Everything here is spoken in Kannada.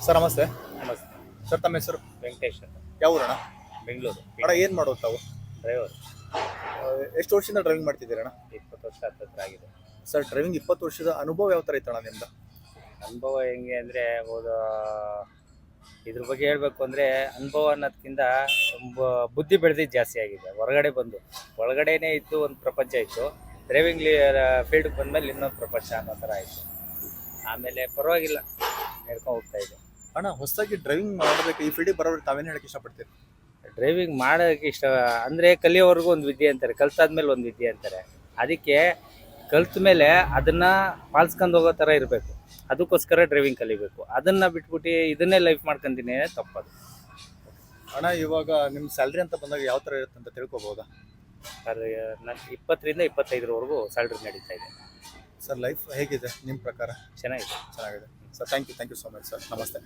ಸರ್ ನಮಸ್ತೆ. ನಮಸ್ತೆ. ಸರ್ ತಮ್ಮ ಹೆಸರು? ವೆಂಕಟೇಶ್ ಅಂತ. ಯಾವ ಊರಣ್ಣ? ಬೆಂಗಳೂರು. ಅಣ್ಣ ಏನು ಮಾಡೋದು ತಾವು? ಡ್ರೈವರ್. ಎಷ್ಟು ವರ್ಷದಿಂದ ಡ್ರೈವಿಂಗ್ ಮಾಡ್ತಿದ್ದೀರಣ್ಣ? 20 ವರ್ಷ ಹತ್ತತ್ರ ಆಗಿದೆ. ಸರ್ ಡ್ರೈವಿಂಗ್ 20 ವರ್ಷದ ಅನುಭವ ಯಾವ ಥರ ಇತ್ತಣ್ಣ ನಿಮ್ದು? ಅನುಭವ ಹೆಂಗೆ ಅಂದರೆ ಇದ್ರ ಬಗ್ಗೆ ಹೇಳಬೇಕು ಅಂದರೆ ಅನುಭವ ಅನ್ನೋದಕ್ಕಿಂತ ಬುದ್ಧಿ ಬೆಳೆದಿದ್ದು ಜಾಸ್ತಿ ಆಗಿದೆ. ಹೊರಗಡೆ ಬಂದು ಒಳಗಡೆನೇ ಇದ್ದು ಒಂದು ಪ್ರಪಂಚ ಇತ್ತು. ಡ್ರೈವಿಂಗ್ ಫೀಲ್ಡ್ಗೆ ಬಂದಮೇಲೆ ಇನ್ನೊಂದು ಪ್ರಪಂಚ ಅನ್ನೋ ಥರ ಆಯಿತು. ಆಮೇಲೆ ಪರವಾಗಿಲ್ಲ, ಹೇಳ್ಕೊಂಡು ಹೋಗ್ತಾ ಇದೆ. ಅಣ್ಣ ಹೊಸದಾಗಿ ಡ್ರೈವಿಂಗ್ ಮಾಡಬೇಕು ಈ ಫೀಲ್ಡಿಗೆ ಬರೋರಿಗೆ ತಾವೇನು ಹೇಳಕ್ಕೆ ಇಷ್ಟಪಡ್ತೀರಿ? ಡ್ರೈವಿಂಗ್ ಮಾಡೋಕ್ಕೆ ಇಷ್ಟ ಅಂದರೆ ಕಲಿಯೋವರೆಗೂ ಒಂದು ವಿದ್ಯೆ ಅಂತಾರೆ, ಕಲ್ತಾದ್ಮೇಲೆ ಒಂದು ವಿದ್ಯೆ ಅಂತಾರೆ. ಅದಕ್ಕೆ ಕಲ್ತ ಮೇಲೆ ಅದನ್ನು ಪಾಲಿಸ್ಕೊಂಡು ಹೋಗೋ ಥರ ಇರಬೇಕು. ಅದಕ್ಕೋಸ್ಕರ ಡ್ರೈವಿಂಗ್ ಕಲಿಬೇಕು. ಅದನ್ನು ಬಿಟ್ಬಿಟ್ಟು ಇದನ್ನೇ ಲೈಫ್ ಮಾಡ್ಕೊಂತೀನಿ ತಪ್ಪದು. ಅಣ್ಣ ಇವಾಗ ನಿಮ್ಮ ಸ್ಯಾಲ್ರಿ ಅಂತ ಬಂದಾಗ ಯಾವ ಥರ ಇರುತ್ತೆ ಅಂತ ತಿಳ್ಕೊಬೋದಾ? ಸರ್ ನಾನು 20ರಿಂದ 25ರವರೆಗೂ ಸ್ಯಾಲ್ರಿ ನಡೀತಾ ಇದೆ. ಸರ್ ಲೈಫ್ ಹೇಗಿದೆ ನಿಮ್ಮ ಪ್ರಕಾರ? ಚೆನ್ನಾಗಿದೆ. ಚೆನ್ನಾಗಿದೆ sir. Thank you so much sir. ನಮಸ್ತೆ.